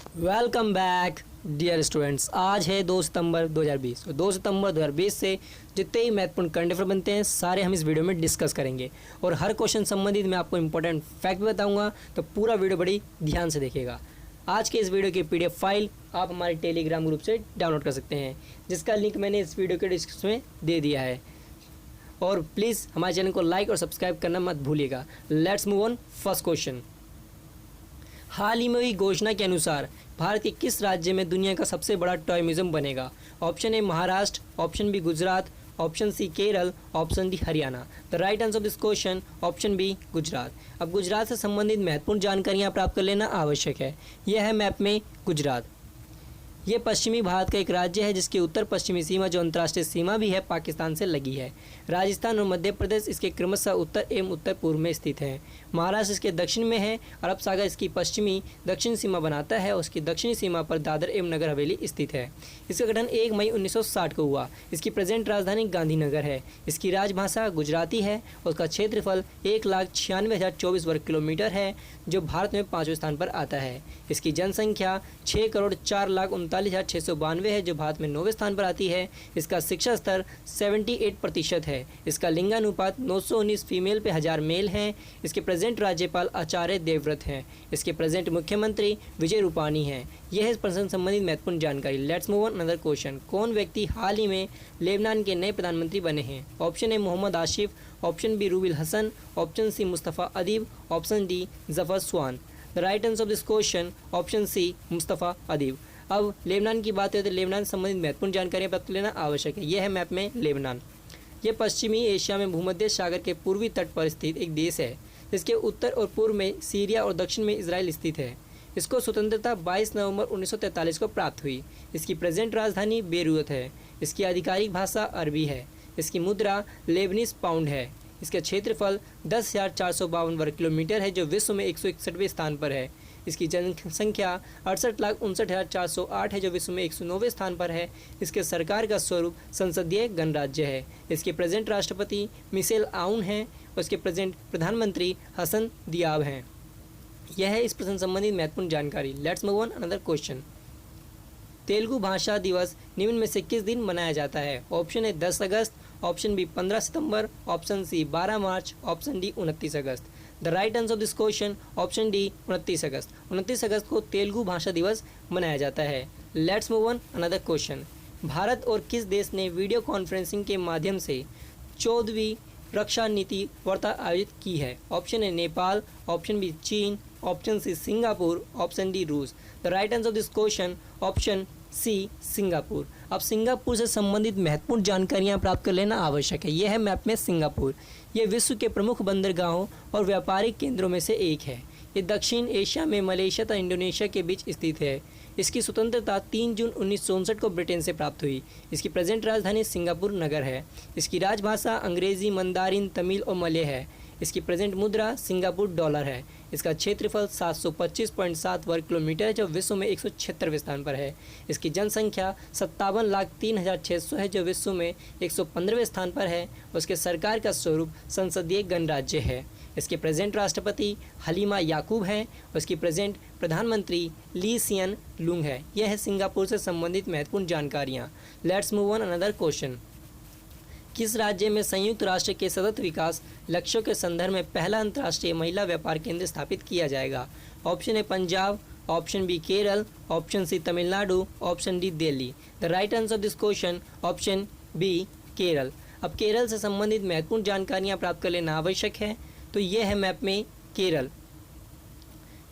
Welcome back dear students. आज है 2 सितंबर 2020 और 2 सितंबर 2020 से जितने ही महत्वपूर्ण करंट अफेयर बनते हैं सारे हम इस वीडियो में डिस्कस करेंगे और हर क्वेश्चन संबंधित मैं आपको इंपॉर्टेंट फैक्ट बताऊंगा, तो पूरा वीडियो बड़ी ध्यान से देखिएगा। आज के इस वीडियो की PDF फाइल आप हमारे टेलीग्राम ग्रुप से डाउनलोड कर सकते हैं, जिसका लिंक मैंने इस वीडियो के डिस्क्रिप्शन में दे दिया है। और प्लीज़ हमारे चैनल को लाइक और सब्सक्राइब करना मत भूलिएगा। Let's move on. First question, हाल ही में हुई घोषणा के अनुसार भारत के किस राज्य में दुनिया का सबसे बड़ा टॉय म्यूजियम बनेगा? Option A Maharashtra, option B Gujarat, option C Kerala, option D Haryana. The right answer of this question option B Gujarat. अब गुजरात से संबंधित महत्वपूर्ण जानकारियाँ प्राप्त कर लेना आवश्यक है। यह है मैप में गुजरात। ये पश्चिमी भारत का एक राज्य है जिसकी उत्तर पश्चिमी सीमा जो अंतर्राष्ट्रीय सीमा भी है पाकिस्तान से लगी है। राजस्थान और मध्य प्रदेश इसके क्रमशः उत्तर एवं उत्तर पूर्व में स्थित हैं। महाराष्ट्र इसके दक्षिण में है। अरब सागर इसकी पश्चिमी दक्षिण सीमा बनाता है और उसकी दक्षिणी सीमा पर दादर एवं नगर हवेली स्थित है। इसका गठन 1 मई 1960 को हुआ। इसकी प्रेजेंट राजधानी गांधीनगर है। इसकी राजभाषा गुजराती है और उसका क्षेत्रफल 1,96,024 वर्ग किलोमीटर है, जो भारत में 5वें स्थान पर आता है। इसकी जनसंख्या 6,04,39,692 है, जो भारत में 9वें स्थान पर आती है। इसका शिक्षा स्तर 78% है। इसका लिंगानुपात 919 फीमेल पे 1000 मेल हैं। इसके प्रेजेंट राज्यपाल आचार्य देवव्रत हैं। इसके प्रेजेंट मुख्यमंत्री विजय रूपाणी हैं। यह है इस प्रश्न संबंधित महत्वपूर्ण जानकारी। Let's move on another question. कौन व्यक्ति हाल ही में लेबनान के नए प्रधानमंत्री बने हैं? Option A Mohammad Asif, option B Rubil Hasan, option C Mustafa Adib, option D Zafar Swan. The right answer of this question option C Mustafa Adib. अब लेबनान की बात है तो लेबनान संबंधित महत्वपूर्ण जानकारियाँ प्राप्त लेना आवश्यक है। यह है मैप में लेबनान। यह पश्चिमी एशिया में भूमध्य सागर के पूर्वी तट पर स्थित एक देश है। इसके उत्तर और पूर्व में सीरिया और दक्षिण में इजराइल स्थित है। इसको स्वतंत्रता 22 नवंबर 1943 को प्राप्त हुई। इसकी प्रेजेंट राजधानी बेरूत है। इसकी आधिकारिक भाषा अरबी है। इसकी मुद्रा लेबनीज पाउंड है। इसका क्षेत्रफल 10,452 वर्ग किलोमीटर है, जो विश्व में 161वें स्थान पर है। इसकी जनसंख्या 68,59,408 है, जो विश्व में 109वें स्थान पर है। इसके सरकार का स्वरूप संसदीय गणराज्य है। इसके प्रेजेंट राष्ट्रपति मिशेल आउन हैं और इसके प्रेजेंट प्रधानमंत्री हसन दियाब हैं। यह है इस प्रश्न संबंधित महत्वपूर्ण जानकारी। Let's move on another question. Telugu भाषा दिवस निम्न में से किस दिन मनाया जाता है? ऑप्शन ए 10 अगस्त, ऑप्शन बी 15 सितंबर, ऑप्शन सी 12 मार्च, ऑप्शन डी 29 अगस्त। The right answer of this question option D 29 अगस्त। 29 अगस्त को तेलुगु भाषा दिवस मनाया जाता है। Let's move on another question. Bharat और किस देश ने वीडियो कॉन्फ्रेंसिंग के माध्यम से 14वीं रक्षा नीति वार्ता आयोजित की है? Option A Nepal, option B चीन, option C Singapore, option D रूस। The right answer of this question option C Singapore. अब सिंगापुर से संबंधित महत्वपूर्ण जानकारियां प्राप्त कर लेना आवश्यक है। यह है मैप में सिंगापुर। यह विश्व के प्रमुख बंदरगाहों और व्यापारिक केंद्रों में से एक है। ये दक्षिण एशिया में मलेशिया तथा इंडोनेशिया के बीच स्थित है। इसकी स्वतंत्रता 3 जून 1964 को ब्रिटेन से प्राप्त हुई। इसकी प्रेजेंट राजधानी सिंगापुर नगर है। इसकी राजभाषा अंग्रेजी, मंदारिन, तमिल और मलय है। इसकी प्रेजेंट मुद्रा सिंगापुर डॉलर है। इसका क्षेत्रफल 725.7 वर्ग किलोमीटर है, जो विश्व में 176वें स्थान पर है। इसकी जनसंख्या 57,03,600 है, जो विश्व में 115वें स्थान पर है। उसके सरकार का स्वरूप संसदीय गणराज्य है। इसके प्रेजेंट राष्ट्रपति हलीमा याकूब हैं और इसकी प्रेजेंट प्रधानमंत्री ली सियन लुंग है। यह है सिंगापुर से संबंधित महत्वपूर्ण जानकारियाँ। Let's move on another question. किस राज्य में संयुक्त राष्ट्र के सतत विकास लक्ष्यों के संदर्भ में पहला अंतर्राष्ट्रीय महिला व्यापार केंद्र स्थापित किया जाएगा? Option A Punjab, option B Kerala, option C Tamil Nadu, option D Delhi. The right answer of this question option B Kerala. अब केरल से संबंधित महत्वपूर्ण जानकारियाँ प्राप्त कर लेना आवश्यक है। तो यह है मैप में केरल।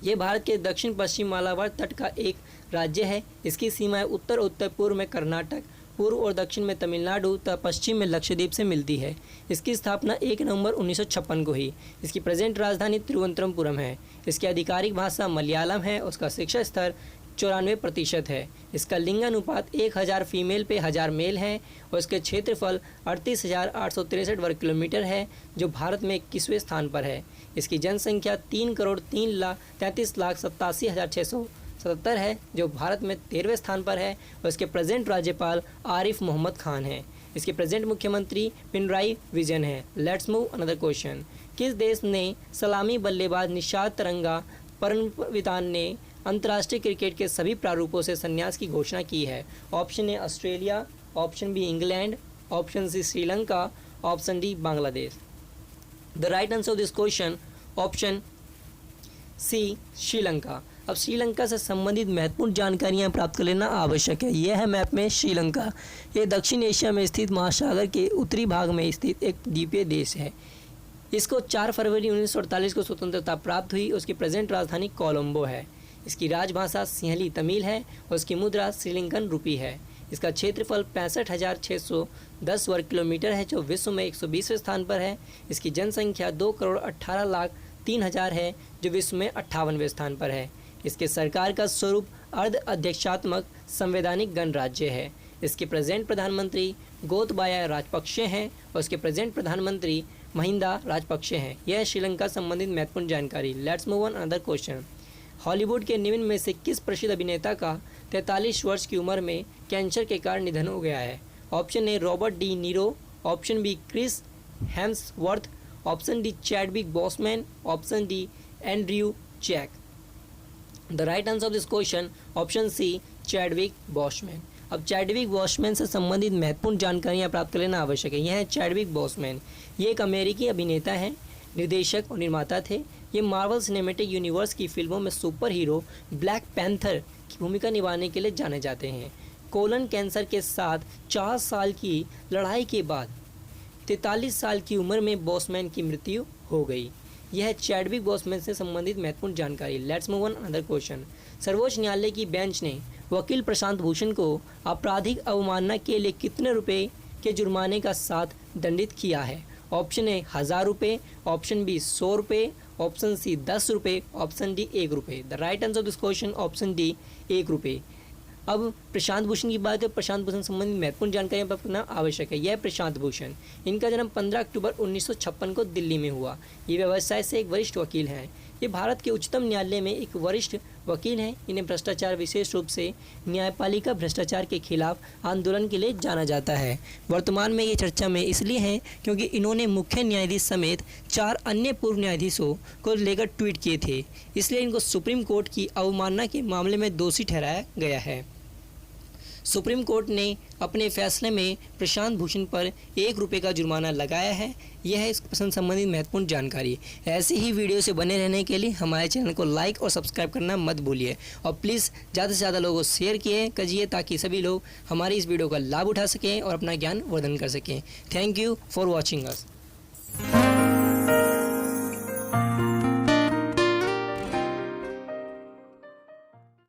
यह भारत के दक्षिण पश्चिम मालाबार तट का एक राज्य है। इसकी सीमाएं उत्तर और उत्तर पूर्व में कर्नाटक, पूर्व और दक्षिण में तमिलनाडु तथा पश्चिम में लक्षद्वीप से मिलती है। इसकी स्थापना 1 नवंबर 1956 को हुई। इसकी प्रेजेंट राजधानी तिरुवनंतपुरम है। इसकी आधिकारिक भाषा मलयालम है। उसका शिक्षा स्तर 94% है। इसका लिंगानुपात 1000 फीमेल पे 1000 मेल है और इसके क्षेत्रफल 38,863 वर्ग किलोमीटर है, जो भारत में 21वें स्थान पर है। इसकी जनसंख्या 3,33,87,677 है, जो भारत में 13वें स्थान पर है और इसके प्रेजेंट राज्यपाल आरिफ मोहम्मद खान हैं। इसके प्रेजेंट मुख्यमंत्री पिनराई विजयन है। Let's move another question. किस देश ने सलामी बल्लेबाज निशात तरंगा परनवितान ने अंतर्राष्ट्रीय क्रिकेट के सभी प्रारूपों से संन्यास की घोषणा की है? Option A Australia, option B England, option C Sri Lanka, option D Bangladesh. The right answer of this question option C Sri Lanka. अब श्रीलंका से संबंधित महत्वपूर्ण जानकारियां प्राप्त कर लेना आवश्यक है। यह है मैप में श्रीलंका। ये दक्षिण एशिया में स्थित महासागर के उत्तरी भाग में स्थित एक द्वीपीय देश है। इसको 4 फरवरी 1948 को स्वतंत्रता प्राप्त हुई। उसकी प्रेजेंट राजधानी कोलंबो है। इसकी राजभाषा सिंहली तमिल है और उसकी मुद्रा श्रीलंकन रुपी है। इसका क्षेत्रफल 65,610 वर्ग किलोमीटर है, जो विश्व में 120वें स्थान पर है। इसकी जनसंख्या 2,18,03,000 है, जो विश्व में 58वें स्थान पर है। इसके सरकार का स्वरूप अर्ध अध्यक्षात्मक संवैधानिक गणराज्य है। इसके प्रेजेंट प्रधानमंत्री गोतबाया राजपक्षे हैं और उसके प्रेजेंट प्रधानमंत्री महिंदा राजपक्षे हैं। यह श्रीलंका संबंधित महत्वपूर्ण जानकारी। Let's move on another question. Hollywood के निम्न में से किस प्रसिद्ध अभिनेता का 43 वर्ष की उम्र में कैंसर के कारण निधन हो गया है? Option A Robert De Niro, option B Chris Hemsworth, option D Chadwick Boseman, option D Andrew Jack. The right answer of this question option C Chadwick Boseman. अब चैडविक बॉसमैन से संबंधित महत्वपूर्ण जानकारियाँ प्राप्त कर लेना आवश्यक है। यह है चैडविक बॉसमैन। ये एक अमेरिकी अभिनेता हैं, निर्देशक और निर्माता थे। ये मार्वल सिनेमैटिक यूनिवर्स की फिल्मों में सुपर हीरो ब्लैक पैंथर की भूमिका निभाने के लिए जाने जाते हैं। कोलन कैंसर के साथ 4 साल की लड़ाई के बाद 43 साल की उम्र में बॉसमैन की मृत्यु हो गई। यह चैडविक बॉसमैन से संबंधित महत्वपूर्ण जानकारी। Let's move on another question. सर्वोच्च न्यायालय की बेंच ने वकील प्रशांत भूषण को आपराधिक अवमानना के लिए कितने रुपए के जुर्माने का साथ दंडित किया है? ऑप्शन ए 1000 रुपये, ऑप्शन बी 100 रुपये, ऑप्शन सी 10 रुपये, ऑप्शन डी 1 रुपये। The right answer of this question option D 1 रुपये। अब प्रशांत भूषण की बात है। प्रशांत भूषण संबंधित महत्वपूर्ण जानकारियाँ प्राप्त करना आवश्यक है। यह प्रशांत भूषण, इनका जन्म 15 अक्टूबर 1956 को दिल्ली में हुआ। ये व्यवसाय से एक वरिष्ठ वकील हैं। ये भारत के उच्चतम न्यायालय में एक वरिष्ठ वकील हैं। इन्हें भ्रष्टाचार, विशेष रूप से न्यायपालिका भ्रष्टाचार के खिलाफ आंदोलन के लिए जाना जाता है। वर्तमान में ये चर्चा में इसलिए हैं क्योंकि इन्होंने मुख्य न्यायाधीश समेत 4 अन्य पूर्व न्यायाधीशों को लेकर ट्वीट किए थे। इसलिए इनको सुप्रीम कोर्ट की अवमानना के मामले में दोषी ठहराया गया है। सुप्रीम कोर्ट ने अपने फैसले में प्रशांत भूषण पर 1 रुपये का जुर्माना लगाया है। यह है इस प्रश्न संबंधित महत्वपूर्ण जानकारी। ऐसे ही वीडियो से बने रहने के लिए हमारे चैनल को लाइक और सब्सक्राइब करना मत भूलिए और प्लीज़ ज़्यादा से ज़्यादा लोगों को शेयर कीजिए ताकि सभी लोग हमारी इस वीडियो का लाभ उठा सकें और अपना ज्ञान वर्धन कर सकें। Thank you for watching us.